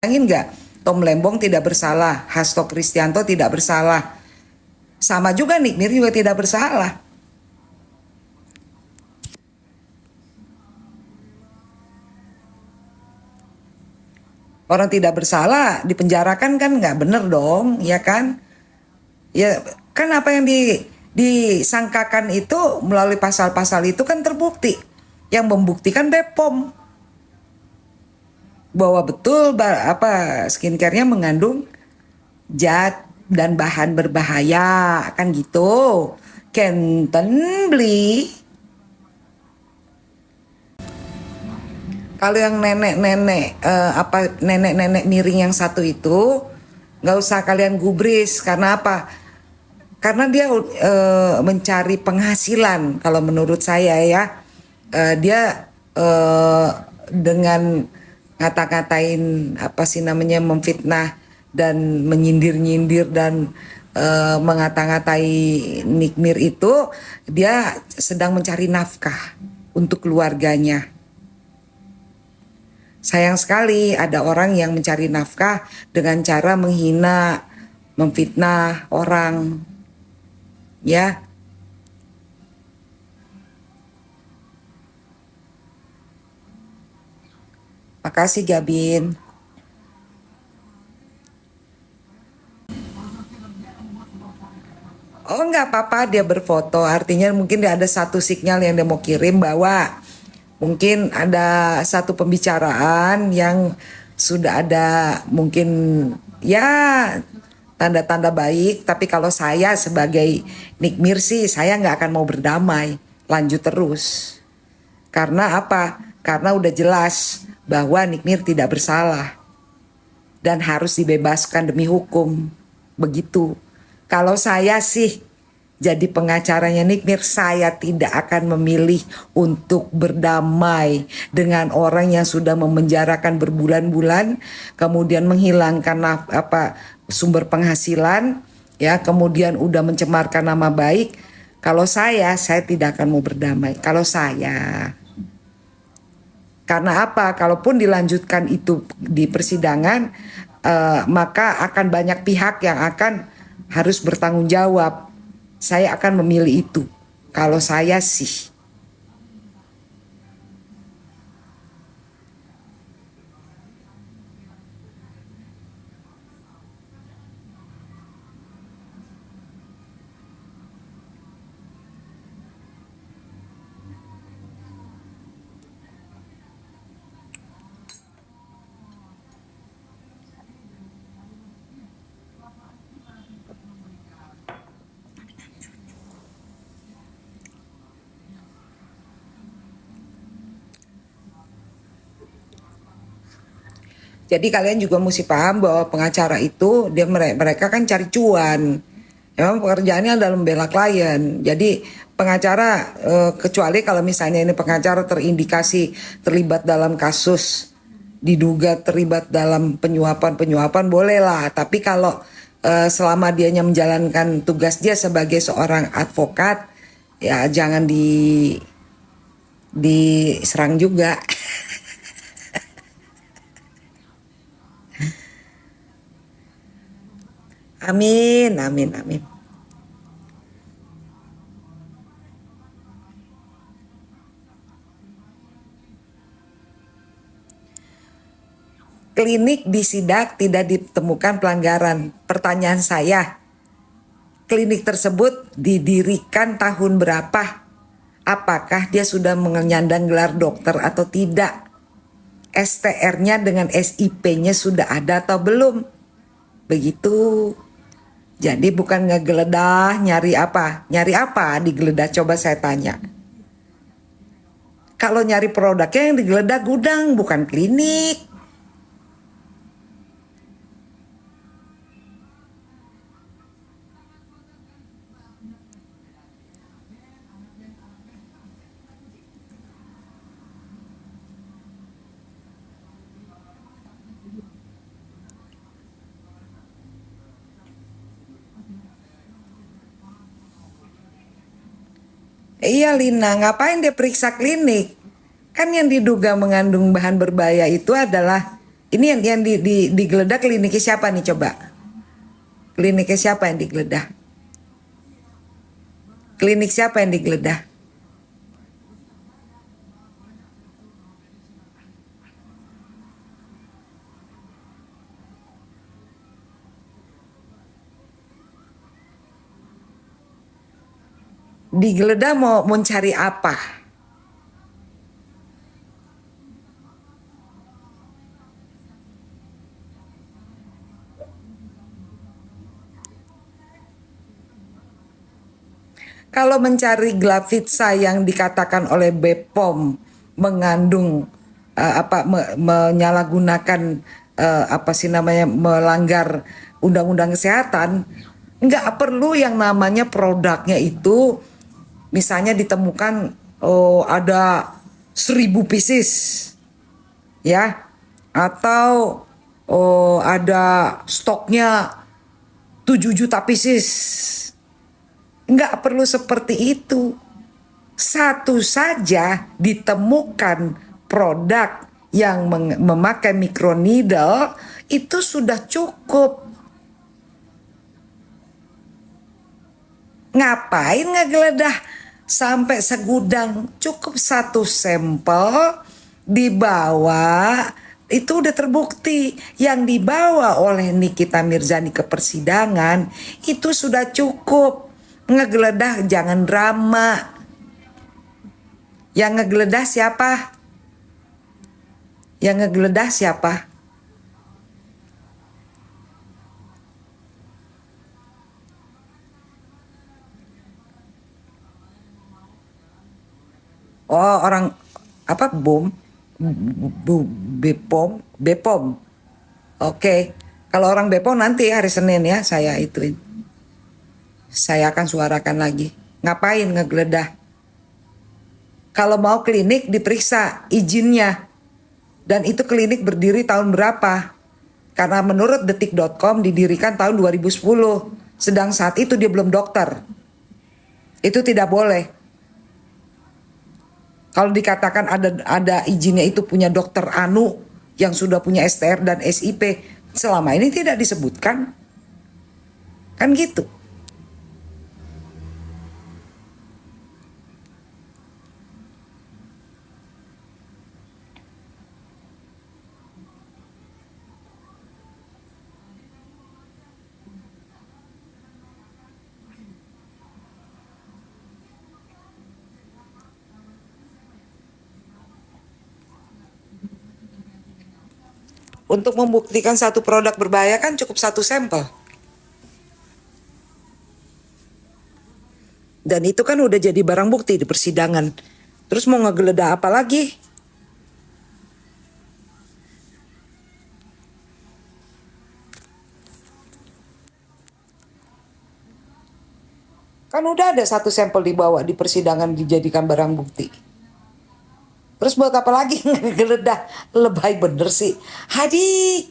Bayangin nggak, Tom Lembong tidak bersalah, Hasto Kristianto tidak bersalah, sama juga Nick Mir juga tidak bersalah. Orang tidak bersalah dipenjarakan kan nggak bener dong, ya kan? Ya kan apa yang disangkakan itu melalui pasal-pasal itu kan terbukti. Yang membuktikan BPOM bahwa betul skincare-nya mengandung zat dan bahan berbahaya kan gitu. Kenten beli. Kalau yang nenek-nenek miring yang satu itu nggak usah kalian gubris. Karena apa? Karena dia mencari penghasilan. Kalau menurut saya ya, dia dengan ngata-ngatain apa sih namanya, memfitnah dan menyindir-nyindir dan mengata-ngatai Nick Mir itu, dia sedang mencari nafkah untuk keluarganya. Sayang sekali ada orang yang mencari nafkah dengan cara menghina, memfitnah orang, ya. Makasih Gabin. Oh nggak apa-apa dia berfoto, artinya mungkin dia ada satu sinyal yang dia mau kirim bahwa mungkin ada satu pembicaraan yang sudah ada mungkin ya tanda-tanda baik. Tapi kalau saya sebagai Nick Mir sih, saya nggak akan mau berdamai, lanjut terus. Karena apa? Karena udah jelas bahwa Nick Mir tidak bersalah dan harus dibebaskan demi hukum. Begitu. Kalau saya sih jadi pengacaranya Nick Mir, saya tidak akan memilih untuk berdamai dengan orang yang sudah memenjarakan berbulan-bulan, kemudian menghilangkan sumber penghasilan, ya, kemudian udah mencemarkan nama baik. Kalau saya tidak akan mau berdamai. Kalau saya, karena apa? Kalaupun dilanjutkan itu di persidangan, maka akan banyak pihak yang akan harus bertanggung jawab. Saya akan memilih itu. Kalau saya sih. Jadi kalian juga mesti paham bahwa pengacara itu mereka kan cari cuan. Memang pekerjaannya adalah membela klien. Jadi pengacara kecuali kalau misalnya ini pengacara terindikasi terlibat dalam kasus, diduga terlibat dalam penyuapan bolehlah. Tapi kalau selama dianya menjalankan tugas dia sebagai seorang advokat, ya jangan diserang juga. Amin, amin, amin. Klinik disidak tidak ditemukan pelanggaran. Pertanyaan saya, klinik tersebut didirikan tahun berapa? Apakah dia sudah menyandang gelar dokter atau tidak? STR-nya dengan SIP-nya sudah ada atau belum? Begitu. Jadi bukan ngegeledah nyari apa? Nyari apa digeledah, coba saya tanya. Kalau nyari produknya yang digeledah gudang, bukan klinik. Iya Lina, ngapain dia periksa klinik? Kan yang diduga mengandung bahan berbahaya itu adalah Ini yang digeledah kliniknya siapa nih coba? Kliniknya siapa yang digeledah? Klinik siapa yang digeledah? Digeledah mau mencari apa? Kalau mencari Glavitsa yang dikatakan oleh BPOM mengandung menyalahgunakan apa sih namanya, melanggar undang-undang kesehatan, nggak perlu yang namanya produknya itu misalnya ditemukan ada 1.000 pieces ya, atau ada stoknya 7 juta pieces. Nggak perlu seperti itu. Satu saja ditemukan produk yang memakai microneedle itu sudah cukup. Ngapain ngegeledah sampai segudang? Cukup satu sampel dibawa, itu udah terbukti. Yang dibawa oleh Nikita Mirzani ke persidangan itu sudah cukup. Ngegeledah jangan drama. Yang ngegeledah siapa? Yang ngegeledah siapa? Oh, orang apa, Bepom, Bepom. Oke. Kalau orang Bepom nanti hari Senin ya saya ituin. Saya akan suarakan lagi. Ngapain ngegeledah? Kalau mau klinik diperiksa izinnya. Dan itu klinik berdiri tahun berapa? Karena menurut detik.com didirikan tahun 2010. Sedang saat itu dia belum dokter. Itu tidak boleh. Kalau dikatakan ada izinnya itu punya dokter Anu yang sudah punya STR dan SIP, selama ini tidak disebutkan. Kan gitu. Untuk membuktikan satu produk berbahaya kan cukup satu sampel. Dan itu kan udah jadi barang bukti di persidangan. Terus mau ngegeledah apa lagi? Kan udah ada satu sampel dibawa di persidangan dijadikan barang bukti. Terus buat apa lagi ngegeledah? Lebay bener sih. Hadi.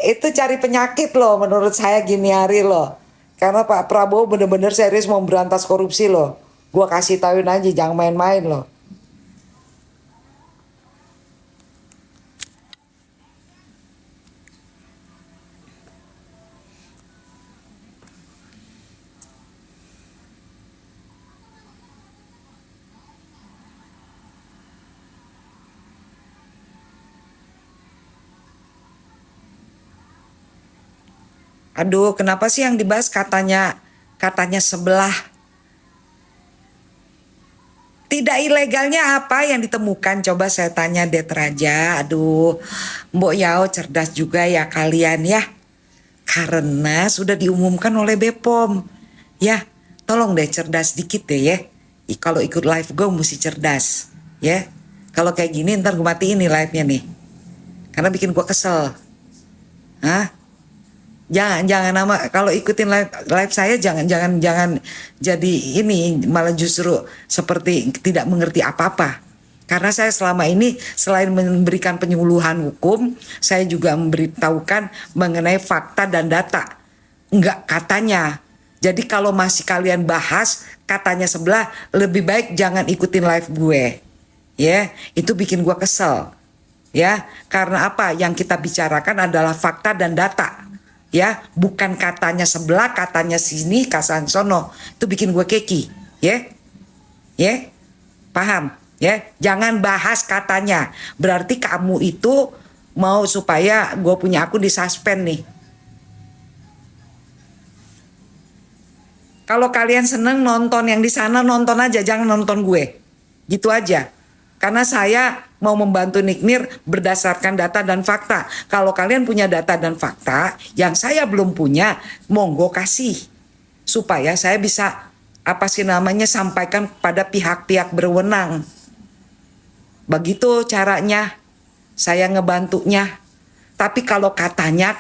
Itu cari penyakit loh menurut saya gini hari loh. Karena Pak Prabowo bener-bener serius mau berantas korupsi loh. Gua kasih tahuin aja jangan main-main loh. Aduh, kenapa sih yang dibahas katanya sebelah? Tidak ilegalnya apa yang ditemukan? Coba saya tanya Det Raja. Aduh, Mbok Yao cerdas juga ya kalian ya. Karena sudah diumumkan oleh Bepom. Ya, tolong deh cerdas dikit deh ya. Kalau ikut live gue mesti cerdas. Ya, kalau kayak gini ntar gue matiin nih live-nya nih. Karena bikin gue kesel. Hah? Jangan nama kalau ikutin live saya jangan jadi ini malah justru seperti tidak mengerti apa-apa. Karena saya selama ini selain memberikan penyuluhan hukum, saya juga memberitahukan mengenai fakta dan data. Enggak katanya. Jadi kalau masih kalian bahas katanya sebelah, lebih baik jangan ikutin live gue. Ya, itu bikin gua kesel. Ya, karena apa? Yang kita bicarakan adalah fakta dan data. Ya, bukan katanya sebelah, katanya sini, kasan sono. Itu bikin gue keki, ya. Ya. Paham? Ya, jangan bahas katanya. Berarti kamu itu mau supaya gue punya akun di suspend nih. Kalau kalian seneng nonton yang di sana, nonton aja, jangan nonton gue. Gitu aja. Karena saya mau membantu Nikmir berdasarkan data dan fakta. Kalau kalian punya data dan fakta yang saya belum punya, monggo kasih. Supaya saya bisa apa sih namanya sampaikan pada pihak-pihak berwenang. Begitu caranya saya ngebantunya. Tapi kalau katanya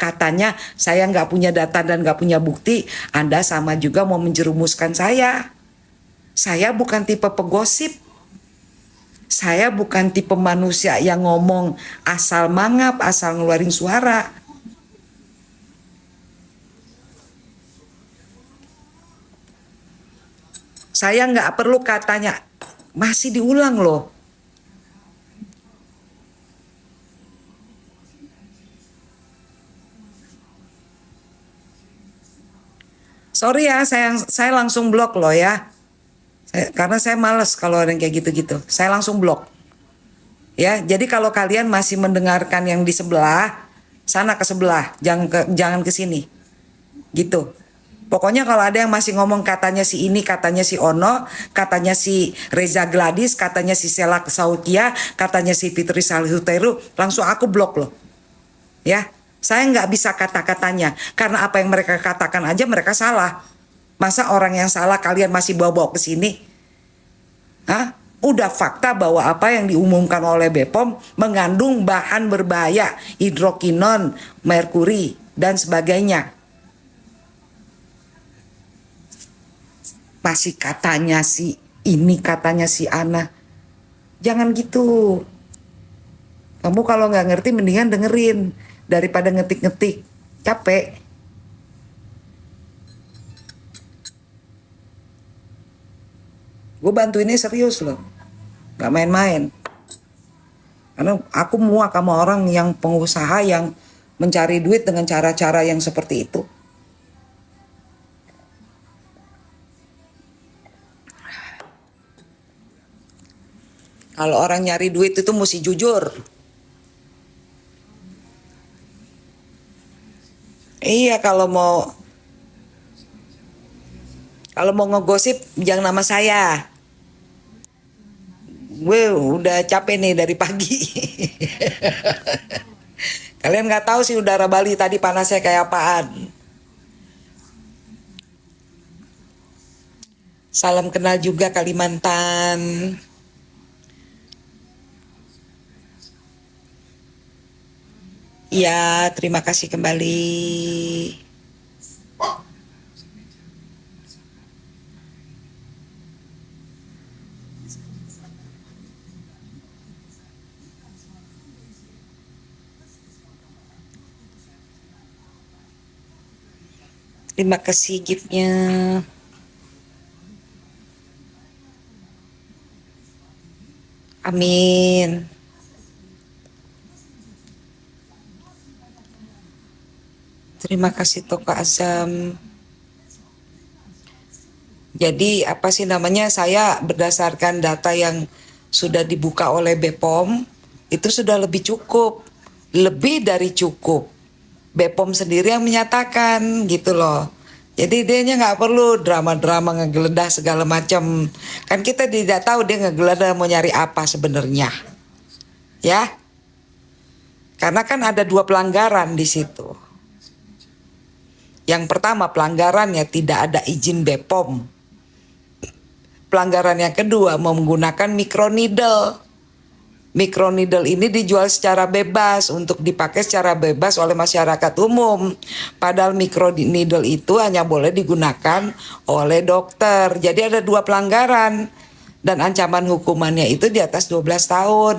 saya nggak punya data dan nggak punya bukti, Anda sama juga mau menjerumuskan saya. Saya bukan tipe pegosip. Saya bukan tipe manusia yang ngomong asal mangap, asal ngeluarin suara. Saya nggak perlu katanya, masih diulang loh. Sorry ya, saya langsung blok loh ya. Karena saya males kalau ada yang kayak gitu-gitu. Saya langsung blok. Ya, jadi kalau kalian masih mendengarkan yang di sebelah, sana ke sebelah, jangan ke sini. Gitu. Pokoknya kalau ada yang masih ngomong katanya si ini, katanya si Ono, katanya si Reza Gladys, katanya si Sela Sautia, katanya si Fitri Salihuteru, langsung aku blok loh. Ya, saya nggak bisa kata-katanya karena apa yang mereka katakan aja mereka salah. Masa orang yang salah kalian masih bawa-bawa ke sini? Hah? Udah fakta bahwa apa yang diumumkan oleh BPOM mengandung bahan berbahaya, hidrokinon, merkuri, dan sebagainya. Masih katanya si ini, katanya si Ana. Jangan gitu. Kamu kalau nggak ngerti mendingan dengerin daripada ngetik-ngetik. Capek. Gue bantu ini serius loh. Gak main-main. Karena aku muak sama orang yang pengusaha yang mencari duit dengan cara-cara yang seperti itu. Kalau orang nyari duit itu mesti jujur. Iya, kalau mau ngegosip jangan nama saya. Gue udah capek nih dari pagi. Kalian nggak tahu sih udara Bali tadi panasnya kayak apaan. Salam kenal juga Kalimantan. Iya, terima kasih kembali. Terima kasih giftnya. Amin. Terima kasih Toko Azam. Jadi apa sih namanya, saya berdasarkan data yang sudah dibuka oleh BPOM itu sudah lebih cukup, lebih dari cukup. BPOM sendiri yang menyatakan gitu loh. Jadi dia nggak perlu drama-drama ngegeledah segala macam. Kan kita tidak tahu dia ngegeledah mau nyari apa sebenarnya. Ya. Karena kan ada 2 pelanggaran di situ. Yang pertama pelanggarannya tidak ada izin BPOM. Pelanggaran yang kedua menggunakan microneedle. Microneedle ini dijual secara bebas untuk dipakai secara bebas oleh masyarakat umum. Padahal microneedle itu hanya boleh digunakan oleh dokter. Jadi ada 2 pelanggaran dan ancaman hukumannya itu di atas 12 tahun.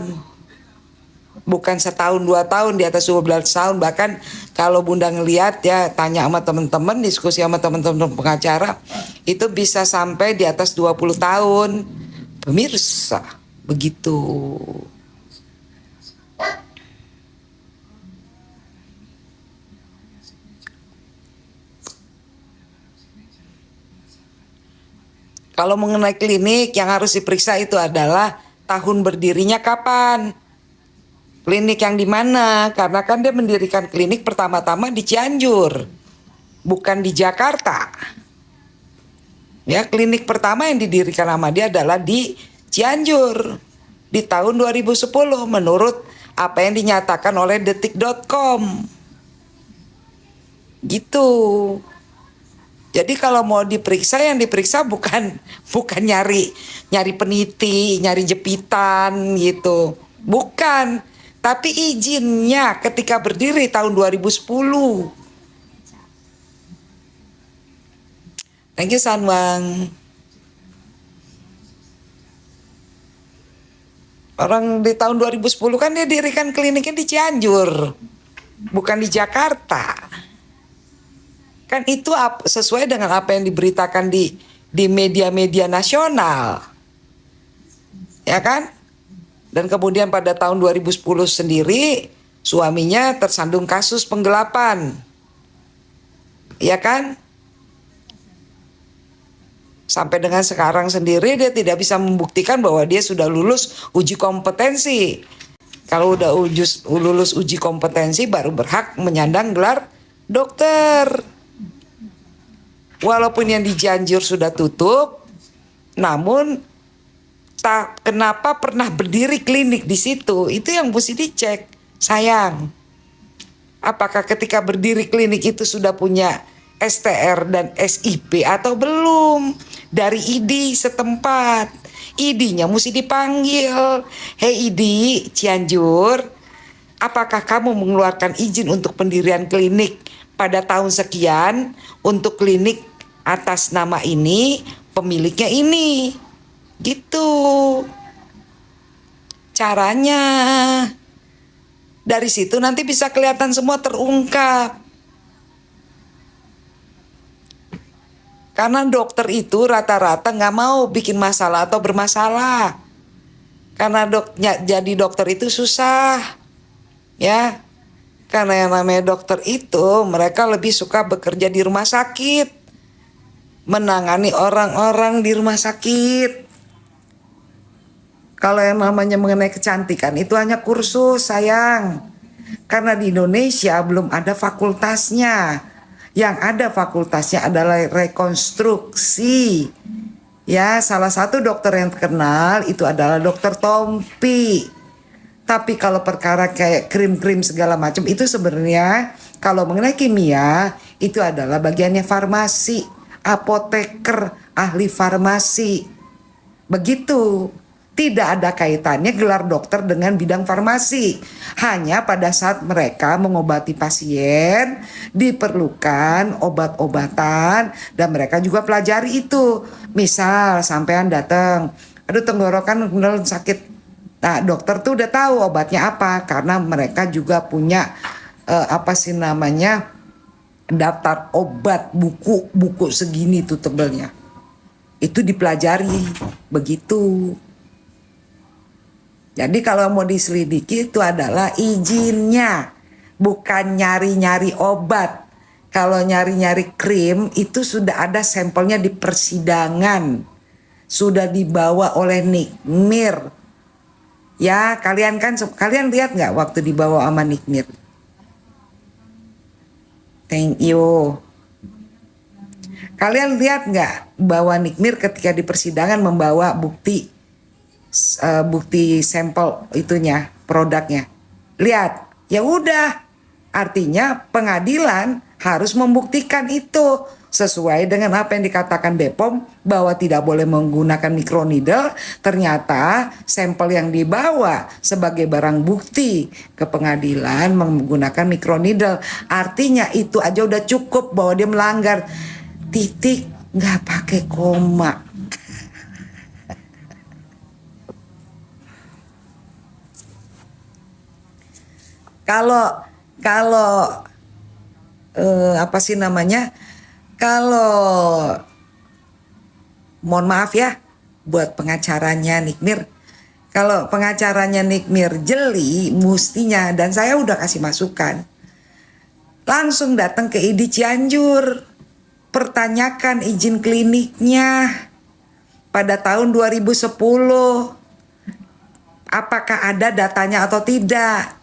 Bukan setahun 2 tahun, di atas 12 tahun. Bahkan kalau Bunda ngelihat ya, tanya sama teman-teman, diskusi sama teman-teman pengacara, itu bisa sampai di atas 20 tahun. Pemirsa, Begitu. Kalau mengenai klinik yang harus diperiksa itu adalah tahun berdirinya kapan. Klinik yang di mana? Karena kan dia mendirikan klinik pertama-tama di Cianjur, bukan di Jakarta. Ya, klinik pertama yang didirikan sama dia adalah di Cianjur di tahun 2010 menurut apa yang dinyatakan oleh detik.com. Gitu. Jadi kalau mau diperiksa yang diperiksa bukan nyari peniti, nyari jepitan gitu. Bukan, tapi izinnya ketika berdiri tahun 2010. Thank you Sanwang. Orang di tahun 2010 kan dia dirikan kliniknya di Cianjur, bukan di Jakarta. Kan itu sesuai dengan apa yang diberitakan di media-media nasional. Ya kan? Dan kemudian pada tahun 2010 sendiri suaminya tersandung kasus penggelapan. Ya kan? Sampai dengan sekarang sendiri dia tidak bisa membuktikan bahwa dia sudah lulus uji kompetensi. Kalau udah lulus uji kompetensi baru berhak menyandang gelar dokter. Walaupun yang di Cianjur sudah tutup, namun kenapa pernah berdiri klinik di situ? Itu yang mesti dicek, sayang. Apakah ketika berdiri klinik itu sudah punya STR dan SIP atau belum? Dari ID setempat. ID-nya mesti dipanggil. Hei ID Cianjur, apakah kamu mengeluarkan izin untuk pendirian klinik pada tahun sekian untuk klinik atas nama ini, pemiliknya ini, gitu caranya. Dari situ nanti bisa kelihatan semua terungkap. Karena dokter itu rata-rata nggak mau bikin masalah atau bermasalah. Karena jadi dokter itu susah, ya. Karena yang namanya dokter itu mereka lebih suka bekerja di rumah sakit, menangani orang-orang di rumah sakit. Kalau yang namanya mengenai kecantikan itu hanya kursus, sayang. Karena di Indonesia belum ada fakultasnya. Yang ada fakultasnya adalah rekonstruksi. Ya, salah satu dokter yang terkenal itu adalah dokter Tompi. Tapi kalau perkara kayak krim-krim segala macam itu sebenarnya kalau mengenai kimia itu adalah bagiannya farmasi, apoteker, ahli farmasi. Begitu. Tidak ada kaitannya gelar dokter dengan bidang farmasi. Hanya pada saat mereka mengobati pasien diperlukan obat-obatan dan mereka juga pelajari itu. Misal sampean datang, aduh tenggorokan bener sakit. Nah, dokter tuh udah tahu obatnya apa karena mereka juga punya daftar obat, buku segini tuh tebelnya. Itu dipelajari begitu. Jadi kalau mau diselidiki itu adalah izinnya, bukan nyari-nyari obat. Kalau nyari-nyari krim itu sudah ada sampelnya di persidangan, sudah dibawa oleh Nikmir. Ya kalian lihat nggak waktu dibawa sama Nikmir? Thank you. Kalian lihat nggak bahwa Nikmir ketika di persidangan membawa bukti sampel itunya, produknya? Lihat, ya udah. Artinya pengadilan harus membuktikan itu sesuai dengan apa yang dikatakan BPOM bahwa tidak boleh menggunakan microneedle. Ternyata sampel yang dibawa sebagai barang bukti ke pengadilan menggunakan microneedle. Artinya itu aja udah cukup bahwa dia melanggar. Titik, nggak pakai koma. Kalau Kalau mohon maaf ya buat pengacaranya Nikmir, Kalau pengacaranya Nick Mirjeli mustinya, dan saya udah kasih masukan, langsung datang ke ID Cianjur, pertanyakan izin kliniknya pada tahun 2010. Apakah ada datanya atau tidak?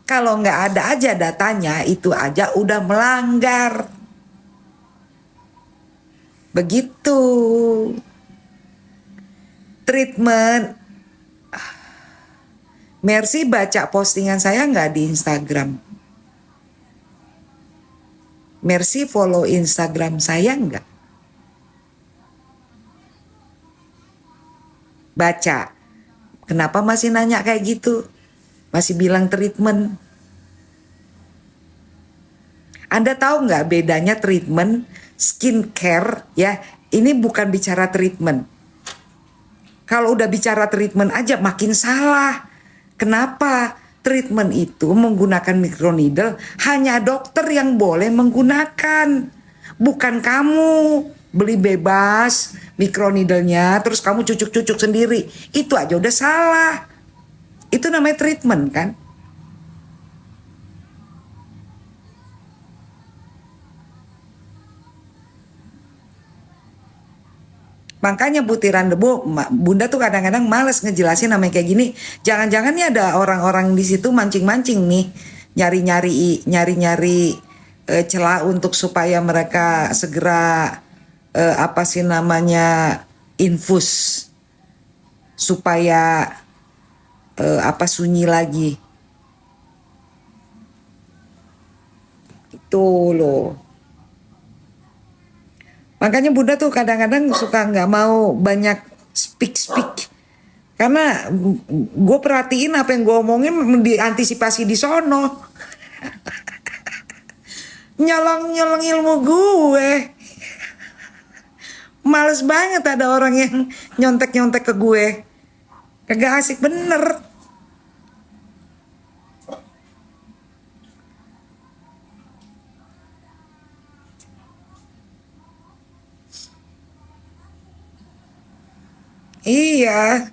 Kalau nggak ada aja datanya, itu aja udah melanggar. Begitu. Treatment. Mercy baca postingan saya nggak di Instagram? Mercy follow Instagram saya nggak? Baca. Kenapa masih nanya kayak gitu? Masih bilang treatment. Anda tahu nggak bedanya treatment, skincare ya? Ini bukan bicara treatment. Kalau udah bicara treatment aja makin salah. Kenapa? Treatment itu menggunakan microneedle hanya dokter yang boleh menggunakan. Bukan kamu. Beli bebas microneedle-nya terus kamu cucuk-cucuk sendiri. Itu aja udah salah. Itu namanya treatment kan? Makanya butiran debu, Bunda tuh kadang-kadang males ngejelasin namanya kayak gini. Jangan-jangan nih ada orang-orang di situ mancing-mancing nih, nyari-nyari celah untuk supaya mereka segera apa sih namanya infus supaya apa sunyi lagi. Itu loh. Makanya Bunda tuh kadang-kadang suka nggak mau banyak speak. Karena gue perhatiin apa yang gue omongin diantisipasi di sono. Nyolong ilmu gue. Males banget ada orang yang nyontek-nyontek ke gue. Kagak asik bener. Iya.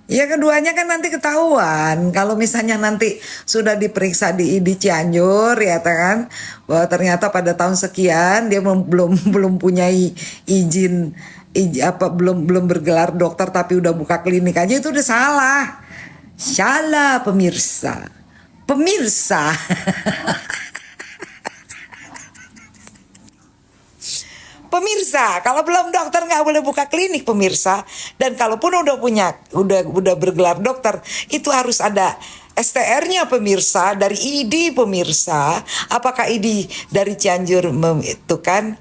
Ya keduanya kan nanti ketahuan. Kalau misalnya nanti sudah diperiksa di Cianjur ya kan, bahwa ternyata pada tahun sekian dia belum punya izin, apa belum bergelar dokter tapi udah buka klinik aja, itu udah salah. Salah pemirsa. Pemirsa. Pemirsa, kalau belum dokter nggak boleh buka klinik pemirsa. Dan kalaupun udah bergelar dokter, itu harus ada STR-nya pemirsa, dari ID pemirsa. Apakah ID dari Cianjur itu kan?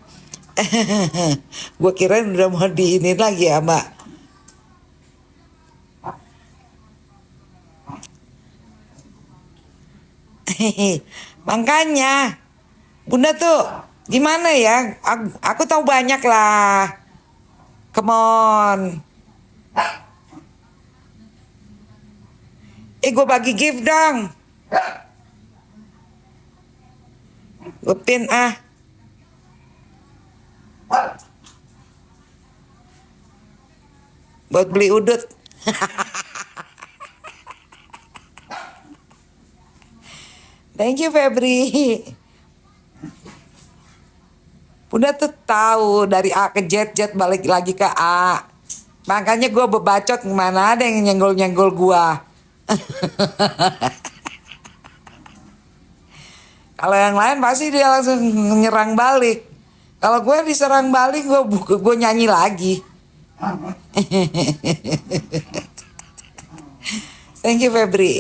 Gue kira udah mau diinin lagi ya Mbak. Makanya Bunda tuh gimana ya? Aku tahu banyak lah. Come on. Gue bagi gift dong. Gue pin ah. Buat beli udut. Thank you Febri. Udah tuh tahu dari A ke Z balik lagi ke A. Makanya gue bebacot, mana ada yang nyenggol-nyenggol gue. Kalau yang lain pasti dia langsung nyerang balik. Kalau gue diserang balik, gue nyanyi lagi. Thank you Febri.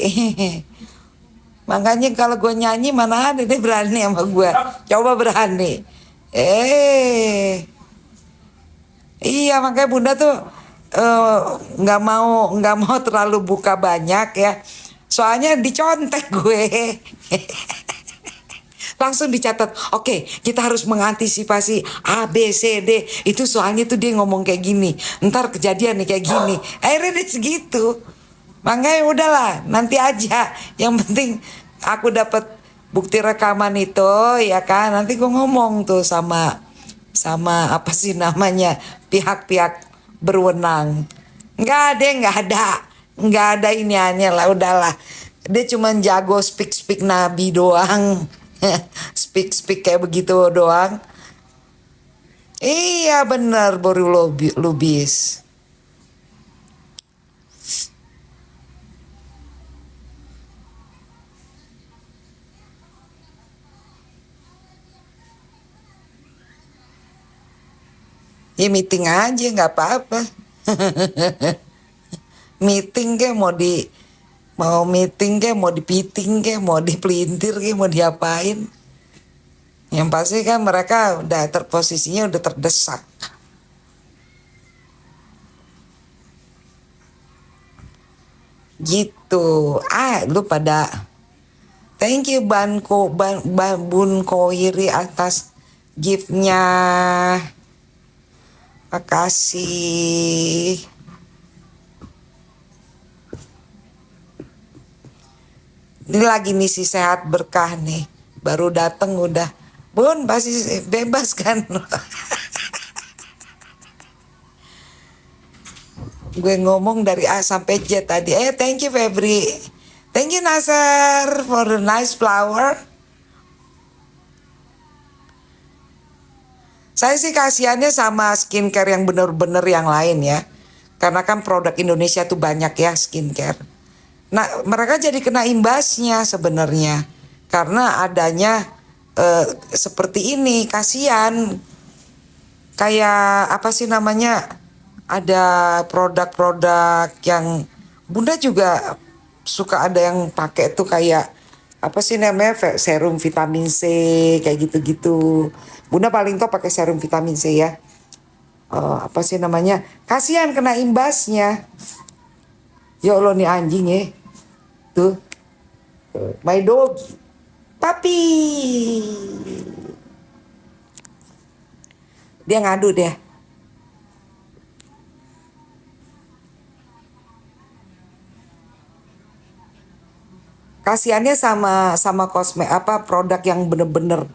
Makanya kalau gue nyanyi mana ada dia berani sama gue. Coba berani. Iya makanya Bunda tuh nggak mau terlalu buka banyak ya. Soalnya dicontek gue. Langsung dicatat. Oke, kita harus mengantisipasi A, B, C, D. Itu soalnya tuh dia ngomong kayak gini. Ntar kejadian nih kayak gini. Akhirnya dia segitu. Makanya udahlah, nanti aja. Yang penting aku dapat bukti rekaman itu ya kan, nanti gue ngomong tuh sama sama apa sih namanya, pihak-pihak berwenang. Nggak ada iniannya lah, udahlah. Dia cuma jago speak speak nabi doang. Speak speak kayak begitu doang. Iya bener, baru lubis. Ya meeting aja nggak apa-apa. Meeting ke mau meeting ke mau dipiting ke mau dipelintir ke mau diapain. Yang pasti kan mereka udah terposisinya udah terdesak. Gitu. Lu pada thank you Bun Koiri atas giftnya. Makasih. Ini lagi misi sehat berkah nih. Baru dateng udah. Bun pasti bebas kan. Gue ngomong dari A sampai Z tadi. Thank you Febri. Thank you Nasser for the nice flower. Saya sih kasihannya sama skincare yang bener-bener yang lain ya. Karena kan produk Indonesia tuh banyak ya skincare. Nah mereka jadi kena imbasnya sebenarnya. Karena adanya seperti ini, kasihan. Kayak apa sih namanya, ada produk-produk yang Bunda juga suka ada yang pakai tuh kayak apa sih namanya, serum vitamin C kayak gitu-gitu. Bunda paling top pakai serum vitamin C ya. Apa sih namanya, kasihan kena imbasnya. Ya Allah nih anjing ya tuh, my dog papi, dia ngadu deh. Kasiannya sama sama apa produk yang bener-bener.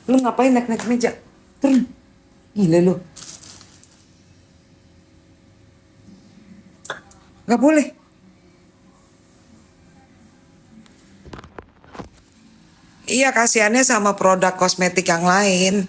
Lu ngapain naik-naik meja? Turun. Gila lu. Nggak boleh. Iya kasiannya sama produk kosmetik yang lain.